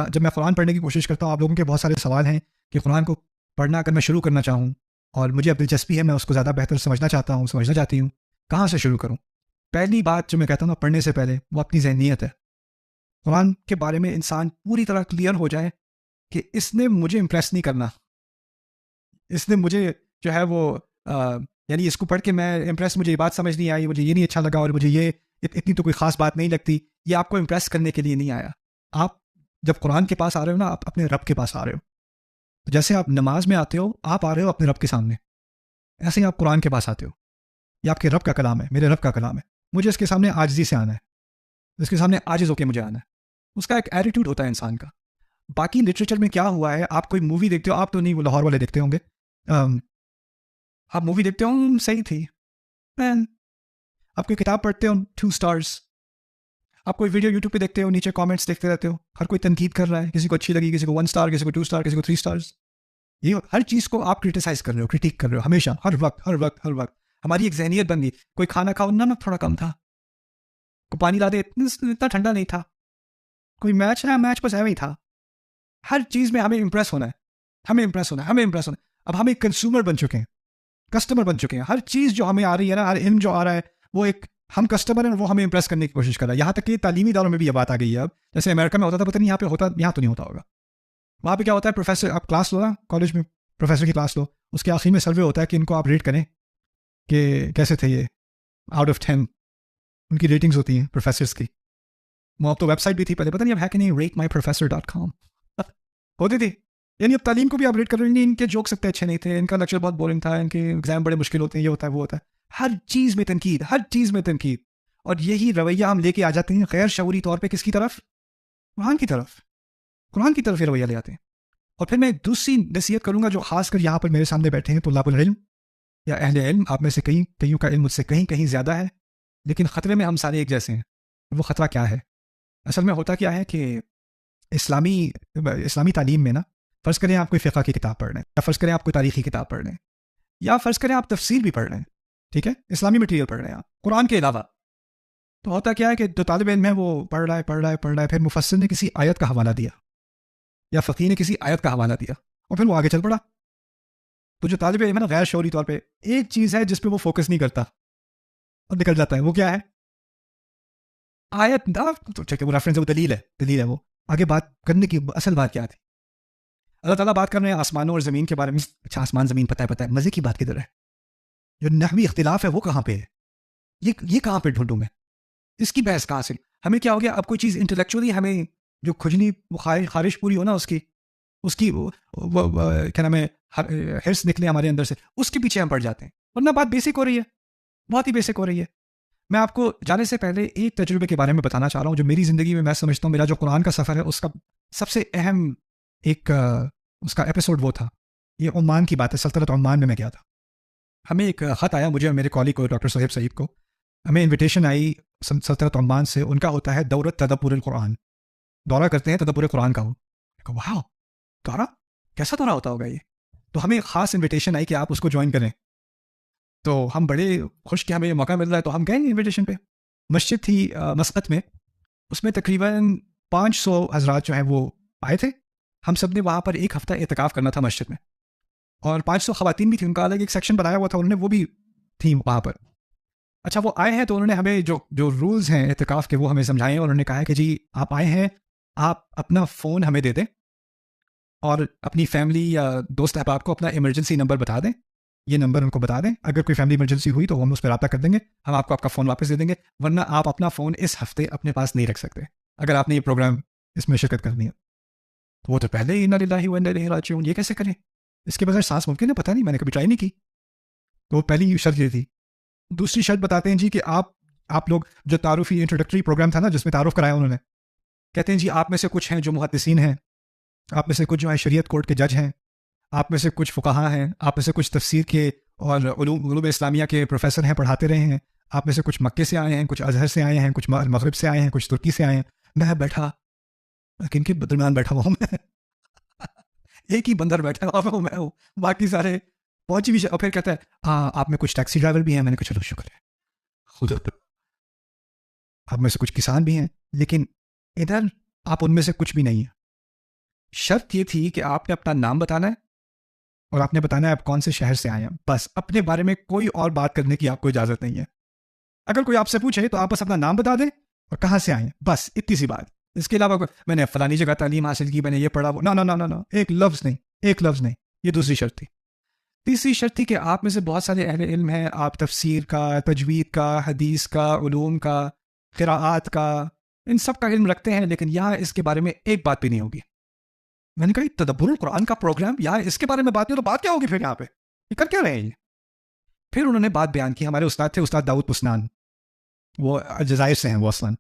جب میں قرآن پڑھنے کی کوشش کرتا ہوں، آپ لوگوں کے بہت سارے سوال ہیں کہ قرآن کو پڑھنا اگر میں شروع کرنا چاہوں اور مجھے اب دلچسپی ہے، میں اس کو زیادہ بہتر سمجھنا چاہتا ہوں، سمجھنا چاہتی ہوں، کہاں سے شروع کروں؟ پہلی بات جو میں کہتا ہوں پڑھنے سے پہلے، وہ اپنی ذہنیت ہے. قرآن کے بارے میں انسان پوری طرح کلیئر ہو جائے کہ اس نے مجھے امپریس نہیں کرنا، اس نے مجھے جو ہے وہ یعنی اس کو پڑھ کے میں امپریس، مجھے یہ بات سمجھ نہیں آئی، مجھے یہ نہیں اچھا لگا، اور مجھے یہ اتنی تو کوئی خاص بات نہیں لگتی. یہ آپ کو امپریس کرنے کے لیے نہیں آیا. آپ جب قرآن کے پاس آ رہے ہو نا، آپ اپنے رب کے پاس آ رہے ہو. تو جیسے آپ نماز میں آتے ہو، آپ آ رہے ہو اپنے رب کے سامنے، ایسے ہی آپ قرآن کے پاس آتے ہو. یہ آپ کے رب کا کلام ہے، میرے رب کا کلام ہے. مجھے اس کے سامنے عاجزی سے آنا ہے، اس کے سامنے عاجز ہو کے مجھے آنا ہے. اس کا ایک ایٹیٹیوڈ ہوتا ہے انسان کا. باقی لٹریچر میں کیا ہوا ہے، آپ کوئی مووی دیکھتے ہو، آپ تو نہیں، وہ لاہور والے دیکھتے ہوں گے، آپ مووی دیکھتے ہو، صحیح تھی، آپ کوئی کتاب پڑھتے ہو 2 stars، آپ کوئی ویڈیو یوٹیوب پہ دیکھتے ہو، نیچے کامنٹس دیکھتے رہتے ہو، ہر کوئی تنقید کر رہا ہے، کسی کو اچھی لگی، کسی کو 1 star، کسی کو 2 star، کسی کو 3 stars. یہ ہر چیز کو آپ کرٹیسائز کر رہے ہو، کرٹیک کر رہے ہو ہمیشہ، ہر وقت ہر وقت ہر وقت. ہماری ایک ذہنیت بن گئی. کوئی کھانا کھاؤ، نمک تھوڑا کم تھا، کوئی پانی لا دے، اتنا ٹھنڈا نہیں تھا، کوئی میچ ہے، میچ بس ایویں ہی تھا. ہر چیز میں ہمیں امپریس ہونا ہے، ہمیں امپریس ہونا ہے، ہمیں امپریس ہونا ہے. اب ہم ایک کنزیومر بن چکے ہیں، کسٹمر بن چکے ہیں. ہر چیز جو ہمیں آ رہی ہے نا، ہر علم جو آ رہا ہے، وہ ایک ہم کسٹمر ہیں، وہ ہمیں امپریس کرنے کی کوشش کر رہا ہے. یہاں تک کہ تعلیمی اداروں میں بھی یہ بات آ گئی ہے. اب جیسے امریکہ میں ہوتا تھا، پتہ نہیں یہاں پہ ہوتا، یہاں تو نہیں ہوتا ہوگا. وہاں پہ کیا ہوتا ہے، پروفیسر، آپ کلاس لو نا کالج میں، پروفیسر کی کلاس لو، اس کے آخر میں سروے ہوتا ہے کہ ان کو آپ ریٹ کریں کہ کیسے تھے یہ، آؤٹ آف 10 ان کی ریٹنگز ہوتی ہیں پروفیسرس کی. وہ اب تو ویب سائٹ بھی تھی پہلے، پتہ نہیں اب ہے کہ نہیں، ratemyprofessor.com ہوتی تھی. یعنی اب تعلیم کو بھی آپ ریٹ کر رہے ہیں، ان کے جوکس اتنے اچھے نہیں تھے، ان کا لیکچر بہت بورنگ تھا، ان کے ایگزام بڑے مشکل ہوتے ہیں، یہ ہوتا ہے وہ ہوتا ہے. ہر چیز میں تنقید، ہر چیز میں تنقید. اور یہی رویہ ہم لے کے آ جاتے ہیں غیر شعوری طور پہ، کس کی طرف؟ قرآن کی طرف. قرآن کی طرف یہ رویہ لے آتے ہیں. اور پھر میں دوسری نصیحت کروں گا، جو خاص کر یہاں پر میرے سامنے بیٹھے ہیں طلاب العلم یا اہل علم، آپ میں سے کئیوں کا علم مجھ سے کہیں زیادہ ہے، لیکن خطرے میں ہم سارے ایک جیسے ہیں. وہ خطرہ کیا ہے؟ اصل میں ہوتا کیا ہے کہ اسلامی تعلیم میں نا، فرض کریں آپ کوئی فقہ کی کتاب پڑھ رہے ہیں، یا فرض کریں آپ کوئی تاریخی کتاب پڑھ رہے ہیں، یا فرض کریں آپ تفسیر بھی پڑھ رہے ہیں، ٹھیک ہے، اسلامی مٹیریل پڑھ رہے ہیں آپ قرآن کے علاوہ. تو ہوتا کیا ہے کہ جو طالب علم ہے وہ پڑھ رہا ہے، پھر مفسر نے کسی آیت کا حوالہ دیا یا فقیہ نے کسی آیت کا حوالہ دیا، اور پھر وہ آگے چل پڑا. تو جو طالب علم ہے نا، غیر شعوری طور پہ ایک چیز ہے جس پہ وہ فوکس نہیں کرتا اور نکل جاتا ہے. وہ کیا ہے؟ آیت. تو وہ ریفرنس ہے، وہ دلیل ہے. وہ آگے بات کرنے کی اصل بات کیا تھی؟ اللہ تعالیٰ بات کر رہے ہیں آسمانوں اور زمین کے بارے میں. اچھا آسمان زمین پتہ ہے، مزے کی بات کدھر ہے؟ جو نحوی اختلاف ہے وہ کہاں پہ ہے؟ یہ کہاں پہ ڈھونڈوں میں؟ اس کی بحث کہاں سے؟ ہمیں کیا ہو گیا، اب کوئی چیز انٹلیکچولی ہمیں جو کھجلی خارش پوری ہو نا، اس کی کیا نام ہے، ہرس نکلے ہمارے اندر سے، اس کے پیچھے ہم پڑ جاتے ہیں. ورنہ بات بیسک ہو رہی ہے، بہت ہی بیسک ہو رہی ہے. میں آپ کو جانے سے پہلے ایک تجربے کے بارے میں بتانا چاہ رہا ہوں، جو میری زندگی میں سمجھتا ہوں میرا جو قرآن کا سفر ہے، اس کا سب سے اہم ایک اس کا ایپیسوڈ وہ تھا. یہ عمان کی بات ہے، سلطنت عمان میں گیا تھا. ہمیں ایک خط آیا، مجھے اور میرے کالیگ کو، ڈاکٹر صہیب سعید کو، ہمیں انویٹیشن آئی سلطنت عمان سے. ان کا ہوتا ہے دورت تدبر القرآن، دورہ کرتے ہیں تدبر قرآن کا. واہ، دورہ کیسا دورہ ہوتا ہوگا یہ؟ تو ہمیں خاص انویٹیشن آئی کہ آپ اس کو جوائن کریں. تو ہم بڑے خوش کہ ہمیں یہ موقع مل رہا ہے، تو ہم گئے انویٹیشن پہ. مسجد تھی مسقط میں، اس میں تقریباً 500 حضرات جو ہیں وہ آئے تھے. ہم سب نے وہاں پر ایک ہفتہ اعتکاف کرنا تھا مسجد میں، اور 500 خواتین بھی تھیں، ان کا الگ ایک سیکشن بنایا ہوا تھا انہوں نے، وہ بھی تھیں وہاں پر. اچھا وہ آئے ہیں تو انہوں نے ہمیں جو رولز ہیں اعتکاف کے وہ ہمیں سمجھائے، اور انہوں نے کہا کہ جی آپ آئے ہیں، آپ اپنا فون ہمیں دے دیں اور اپنی فیملی یا دوست احباب کو اپنا ایمرجنسی نمبر بتا دیں. یہ نمبر ان کو بتا دیں، اگر کوئی فیملی ایمرجنسی ہوئی تو ہم اس پہ رابطہ کر دیں گے، ہم آپ کو آپ کا فون واپس دے دیں گے، ورنہ آپ اپنا فون اس ہفتے اپنے پاس نہیں رکھ سکتے اگر آپ نے یہ پروگرام اس میں شرکت کرنی ہے. تو وہ تو پہلے ہی انا للہ و انا الیہ راجعون، یہ کیسے کریں؟ اس کے بغیر سانس ممکن ہے؟ پتہ نہیں، میں نے کبھی ٹرائی نہیں کی. تو وہ پہلی شرط یہ تھی. دوسری شرط بتاتے ہیں جی کہ آپ لوگ، جو تعارفی انٹروڈکٹری پروگرام تھا نا جس میں تعارف کرایا انہوں نے، کہتے ہیں جی آپ میں سے کچھ ہیں جو محدثین ہیں، آپ میں سے کچھ جو ہیں شریعت کورٹ کے جج ہیں، آپ میں سے کچھ فقہا ہیں، آپ میں سے کچھ تفسیر کے اور علوم اسلامیہ کے پروفیسر ہیں، پڑھاتے رہے ہیں، آپ میں سے کچھ مکے سے آئے ہیں، کچھ ازہر سے آئے ہیں، کچھ مغرب سے آئے ہیں، کچھ ترکی سے آئے ہیں. میں بیٹھا کن کے درمیان بیٹھا ہوا ہوں میں ایک ہی بندر بیٹھا ہوا ہوں میں ہوں، باقی سارے پہنچی بھی. اور پھر کہتا ہے آپ میں کچھ ٹیکسی ڈرائیور بھی ہیں. میں نے کہا چلو شکر ہے خدا، آپ میں سے کچھ کسان بھی ہیں، لیکن ادھر آپ ان میں سے کچھ بھی نہیں ہیں. شرط یہ تھی کہ آپ نے اپنا نام بتانا ہے اور آپ نے بتانا ہے آپ کون سے شہر سے آئے ہیں. بس اپنے بارے میں کوئی اور بات کرنے کی آپ کو اجازت نہیں ہے. اگر کوئی آپ سے پوچھے تو آپ بس اپنا نام بتا دیں اور کہاں سے آئے ہیں, بس اتنی سی بات. اس کے علاوہ میں نے فلانی جگہ تعلیم حاصل کی, میں نے یہ پڑھا, وہ نہ ایک لفظ نہیں, ایک لفظ نہیں. یہ دوسری شرط تھی. تیسری شرط تھی کہ آپ میں سے بہت سارے اہل علم ہیں, آپ تفسیر کا, تجوید کا, حدیث کا, علوم کا, قراءات کا, ان سب کا علم رکھتے ہیں, لیکن یہاں اس کے بارے میں ایک بات بھی نہیں ہوگی. میں نے کہا تدبر القرآن کا پروگرام, یہاں اس کے بارے میں بات نہیں, تو بات کیا ہوگی پھر یہاں پہ, یہ کر کیا رہے ہیں یہ. پھر انہوں نے بات بیان کی. ہمارے استاد تھے استاد داؤد پسنان, وہ الجزائر سے ہیں وہ اصلاً.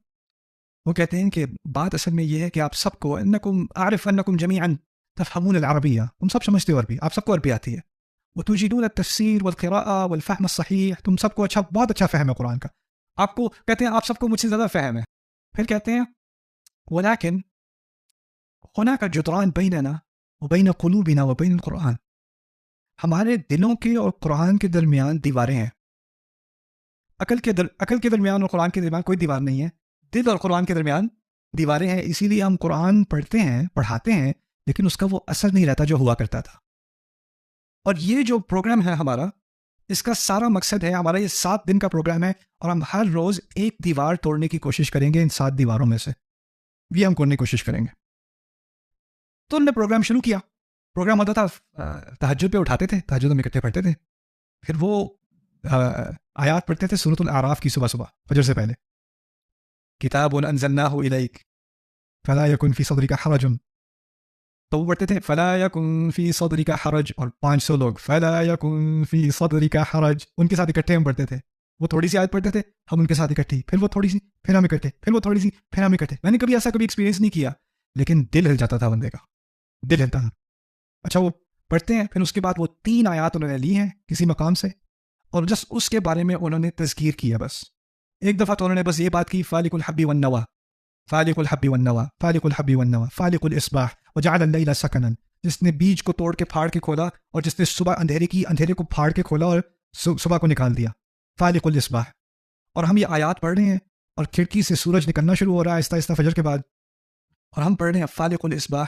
وہ کہتے ہیں کہ بات اصل میں یہ ہے کہ آپ سب کو انکم اعرف انکم جمیعا تفهمون العربیہ, تم سب سمجھتے ہو عربی, آپ سب کو عربی آتی ہے. وتجیدون التفسیر والقراءة والفهم الصحیح, تم سب کو بہت اچھا فہم ہے قرآن کا. آپ کو کہتے ہیں آپ سب کو مجھ سے زیادہ فہم ہے. پھر کہتے ہیں ولكن هناك جدران بیننا وبین قلوبنا وبین القرآن, ہمارے دلوں کے اور قرآن کے درمیان دیواریں ہیں. عقل کے درمیان اور قرآن کے درمیان کوئی دیوار نہیں ہے, دل اور قرآن کے درمیان دیواریں ہیں. اسی لیے ہم قرآن پڑھتے ہیں, پڑھاتے ہیں, لیکن اس کا وہ اثر نہیں رہتا جو ہوا کرتا تھا. اور یہ جو پروگرام ہے ہمارا, اس کا سارا مقصد ہے, ہمارا یہ 7 دن کا پروگرام ہے, اور ہم ہر روز ایک دیوار توڑنے کی کوشش کریں گے. ان 7 دیواروں میں سے یہ ہم کرنے کی کوشش کریں گے. تو انہوں نے پروگرام شروع کیا. پروگرام ہوتا تھا, تہجد پہ اٹھاتے تھے, تہجد ہم اکٹھے پڑھتے تھے, پھر وہ آیات پڑھتے تھے سورۃ الاعراف کی صبح فجر سے پہلے. کتاب انزلناہ الیک فلا یکن فی صدرک حرج, تو وہ پڑھتے تھے فلا یکن فی صدرک حرج, اور 500 لوگ فلا یکن فی صدرک حرج, ان کے ساتھ اکٹھے ہم پڑھتے تھے. وہ تھوڑی سی آیت پڑھتے تھے, ہم ان کے ساتھ اکٹھے, پھر وہ تھوڑی سی, پھر ہم اکٹھے, پھر وہ تھوڑی سی, پھر ہم اکٹھے. میں نے کبھی ایسا ایکسپیرینس نہیں کیا, لیکن دل ہل جاتا تھا بندے کا, دل ہلتا تھا. اچھا وہ پڑھتے ہیں, پھر اس کے بعد وہ 3 آیات انہوں نے لی ہیں کسی مقام سے, اور جس اس کے بارے میں انہوں نے تذکیر کیا. بس ایک دفعہ تو انہوں نے بس یہ بات کی, فالق الحب والنوى, فالق الحب والنوى, فالق الحب والنوى, فالق الاصباح وجعل الليل سكنا, جس نے بیج کو توڑ کے پھاڑ کے کھولا, اور جس نے صبح اندھیرے کو پھاڑ کے کھولا اور صبح کو نکال دیا, فالق الاصباح. اور ہم یہ آیات پڑھ رہے ہیں, اور کھڑکی سے سورج نکلنا شروع ہو رہا ہے آہستہ آہستہ فجر کے بعد, اور ہم پڑھ رہے ہیں فالق الاصباح.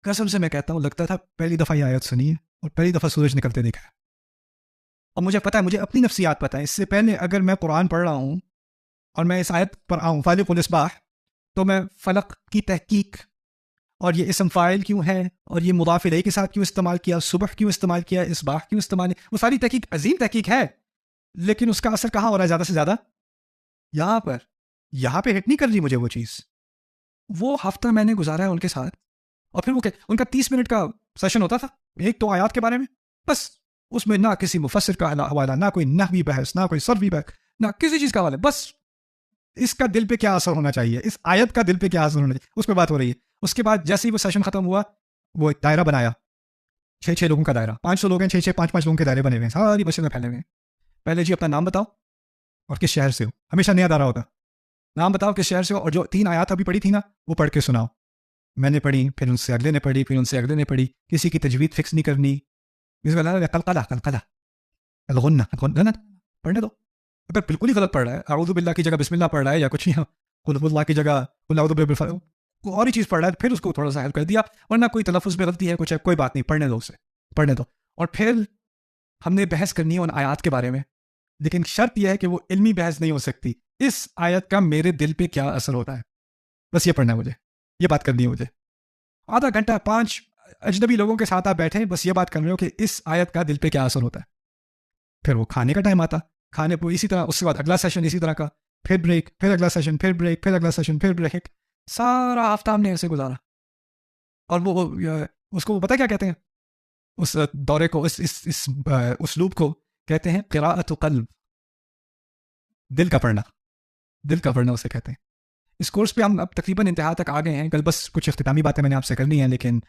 قسم سے میں کہتا ہوں, لگتا تھا پہلی دفعہ یہ آیت سنی ہے اور پہلی دفعہ سورج نکلتے دیکھا ہے. اور مجھے پتہ ہے, مجھے اپنی نفسیات پتہ ہے, اس سے پہلے اگر میں قرآن پڑھ رہا ہوں اور میں اس آیت پر آؤں فالق الاصباح, تو میں فلق کی تحقیق, اور یہ اسم فاعل کیوں ہے, اور یہ مضاف الیہ کے ساتھ کیوں استعمال کیا, صبح کیوں استعمال کیا, اصباح کیوں استعمال, وہ ساری تحقیق عظیم تحقیق ہے, لیکن اس کا اثر کہاں ہو رہا ہے زیادہ سے زیادہ, یہاں پہ ہٹ نہیں کر رہی مجھے وہ چیز. وہ ہفتہ میں نے گزارا ہے ان کے ساتھ, اور پھر وہ ان کا 30 منٹ کا سیشن ہوتا تھا ایک تو آیات کے بارے میں, بس اس میں نہ کسی مفسر کا حوالہ, نہ کوئی نحوی بحث, نہ کوئی صرفی بحث, نہ کسی چیز کا حوالہ, بس اس کا دل پہ کیا اثر ہونا چاہیے, اس آیت کا دل پہ کیا اثر ہونا چاہیے, اس پہ بات ہو رہی ہے. اس کے بعد جیسے ہی وہ سیشن ختم ہوا, وہ ایک دائرہ بنایا, 6 لوگوں کا دائرہ, 500 لوگ ہیں, 5 لوگوں کے دائرے بنے ہوئے ہیں, ساری مسجد میں پھیلے ہوئے ہیں. پہلے جی اپنا نام بتاؤ اور کس شہر سے ہو, ہمیشہ نیا دائرہ ہوتا, نام بتاؤ کس شہر سے ہو, اور جو 3 آیات ابھی پڑھی تھی نا وہ پڑھ کے سناؤ. میں نے پڑھی, پھر ان سے اگلے نے پڑھی, پھر ان سے اگلے نے پڑھی. کسی کی تجوید فکس نہیں کرنی, قلقلہ الغنہ پڑھنے دو. اگر بالکل ہی غلط پڑھ رہا ہے, اعوذ باللہ کی جگہ بسم اللہ پڑھ رہا ہے, یا کچھ قل اللہ کی جگہ قل اعوذ برب الفلق, کوئی اور ہی چیز پڑھ رہا ہے, پھر اس کو تھوڑا سا ہیلپ کر دیا, ورنہ کوئی تلفظ میں غلطی ہے کچھ ہے, کوئی بات نہیں, پڑھنے دو اسے, پڑھنے دو. اور پھر ہم نے بحث کرنی ہے ان آیات کے بارے میں, لیکن شرط یہ ہے کہ وہ علمی بحث نہیں ہو سکتی. اس آیت کا میرے دل پہ کیا اثر ہوتا ہے, بس یہ پڑھنا ہے مجھے, یہ بات کرنی ہے مجھے. آدھا گھنٹہ 5 اجنبی لوگوں کے ساتھ آپ بیٹھے, بس یہ بات کر رہے ہو کہ اس آیت کا دل پہ کیا اثر ہوتا ہے. پھر وہ کھانے کا ٹائم آتا, کھانے پہ اسی طرح, اس کے بعد اگلا سیشن اسی طرح کا, پھر بریک, پھر اگلا سیشن, پھر بریک, پھر اگلا سیشن, پھر بریک. سارا ہفتہ ہم نے ایسے گزارا. اور وہ اس کو پتہ کیا کہتے ہیں, اس دورے کو, اس اسلوب کو کہتے ہیں قراءۃ قلب, دل کا پڑھنا, دل کا پڑھنا اسے کہتے ہیں. اس کورس پہ ہم اب تقریباً انتہا تک آ گئے ہیں. کل بس کچھ اختتامی باتیں میں نے آپ سے کرنی ہیں, لیکن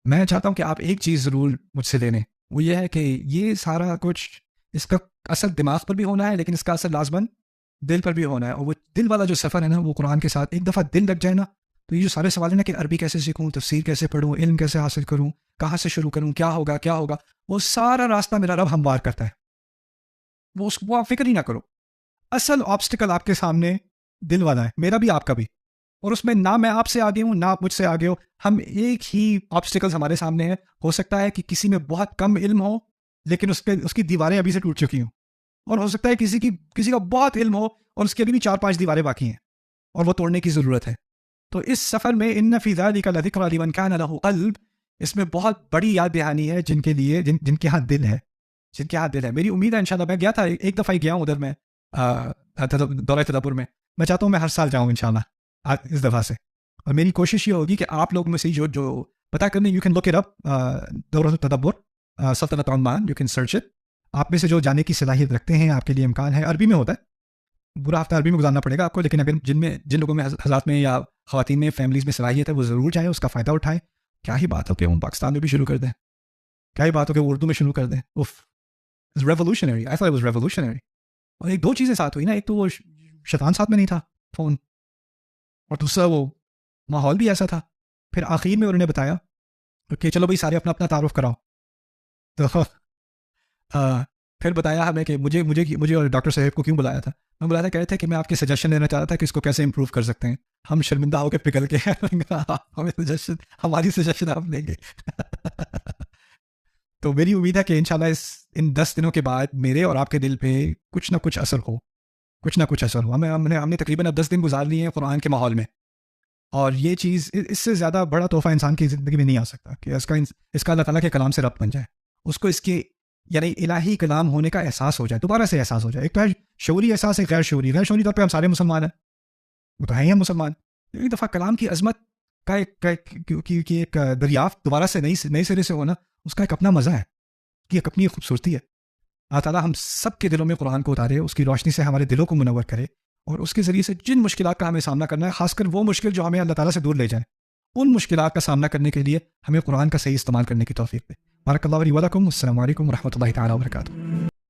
میں چاہتا ہوں کہ آپ ایک چیز ضرور مجھ سے لے لیں, وہ یہ ہے کہ یہ سارا کچھ, اس کا اثر دماغ پر بھی ہونا ہے, لیکن اس کا اثر لازماً دل پر بھی ہونا ہے. اور وہ دل والا جو سفر ہے نا, وہ قرآن کے ساتھ ایک دفعہ دل لگ جائے نا, تو یہ جو سارے سوال ہیں نا کہ عربی کیسے سیکھوں, تفسیر کیسے پڑھوں, علم کیسے حاصل کروں, کہاں سے شروع کروں, کیا ہوگا, وہ سارا راستہ میرا رب ہموار کرتا ہے. وہ آپ فکر ہی نہ کرو. اصل آبسٹیکل آپ کے سامنے دل والا ہے, میرا بھی آپ کا بھی. اور اس میں نہ میں آپ سے آگے ہوں نہ آپ مجھ سے آگے ہو، ہم ایک ہی آبسٹیکلز ہمارے سامنے ہیں. ہو سکتا ہے کہ کسی میں بہت کم علم ہو لیکن اس کی دیواریں ابھی سے ٹوٹ چکی ہوں، اور ہو سکتا ہے کسی کا بہت علم ہو اور اس کی ابھی بھی 4-5 دیواریں باقی ہیں اور وہ توڑنے کی ضرورت ہے. تو اس سفر میں ان فی ذلک لذکری لمن کان لہ قلب، اس میں بہت بڑی یاد دہانی ہے جن کے لیے جن کے ہاتھ دل ہے، جن کے ہاتھ دل ہے. میری امید ہے انشاءاللہ، میں گیا تھا ایک دفعہ ہی گیا ہوں ادھر میں دورہ تدبر میں چاہتا ہوں میں ہر سال جاؤں انشاءاللہ اس دفعہ سے. اور میری کوشش یہ ہوگی کہ آپ لوگ میں سے جو پتہ کرنے، you can look it up, دورہ تدبر سلطنت Oman, you can search it. آپ میں سے جو جانے کی صلاحیت رکھتے ہیں، آپ کے لیے امکان ہے، عربی میں ہوتا ہے، پورا ہفتہ عربی میں گزارنا پڑے گا آپ کو، لیکن اگر جن لوگوں میں حضرات میں یا خواتین میں فیملیز میں صلاحیت ہے وہ ضرور جائیں، اس کا فائدہ اٹھائیں. کیا ہی بات ہو کہ ہم پاکستان میں بھی شروع کر دیں، کیا ہی بات ہو کہ وہ اردو میں شروع کر دیں. Revolutionary, I thought it was revolutionary. اور ایک دو چیزیں ساتھ ہوئی نا، ایک تو وہ شیطان ساتھ میں نہیں تھا فون، اور دوسرا وہ ماحول بھی ایسا تھا. پھر آخر میں انہوں نے بتایا کہ چلو بھائی سارے اپنا اپنا تعارف کراؤ. تو پھر بتایا ہمیں کہ مجھے اور ڈاکٹر صاحب کو کیوں بلایا تھا. میں بلایا تھا، کہہ رہے تھے کہ میں آپ کے سجیشن لینا چاہتا تھا کہ اس کو کیسے امپروو کر سکتے ہیں. ہم شرمندہ ہو کے پگھل کے ہماری سجیشن آپ لیں گے. تو میری امید ہے کہ انشاءاللہ ان 10 دنوں کے بعد میرے اور آپ کے دل پہ کچھ نہ کچھ اثر ہو، کچھ نہ کچھ اثر ہو. ہم نے تقریباً اب 10 دن گزار لیے ہیں قرآن کے ماحول میں، اور یہ چیز، اس سے زیادہ بڑا تحفہ انسان کی زندگی میں نہیں آ سکتا کہ اس کا اللہ تعالیٰ کے کلام سے ربط بن جائے، اس کو اس کے یعنی الہی کلام ہونے کا احساس ہو جائے، دوبارہ سے احساس ہو جائے. ایک تو ہے شعوری احساس، ایک غیر شعوری طور پہ ہم سارے مسلمان ہیں، وہ تو ہیں ہی ہم مسلمان. ایک دفعہ کلام کی عظمت کا ایک دریافت دوبارہ سے نئی سرے سے ہونا، اس کا ایک اپنا مزہ ہے، کی ایک اپنی خوبصورتی ہے. اللہ تعالیٰ ہم سب کے دلوں میں قرآن کو اتارے، اس کی روشنی سے ہمارے دلوں کو منور کرے، اور اس کے ذریعے سے جن مشکلات کا ہمیں سامنا کرنا ہے، خاص کر وہ مشکل جو ہمیں اللہ تعالیٰ سے دور لے جائیں، ان مشکلات کا سامنا کرنے کے لیے ہمیں قرآن کا صحیح استعمال کرنے کی توفیق دے. بارک اللہ لی و لکم. السلام علیکم ورحمۃ اللہ تعالیٰ وبرکاتہ.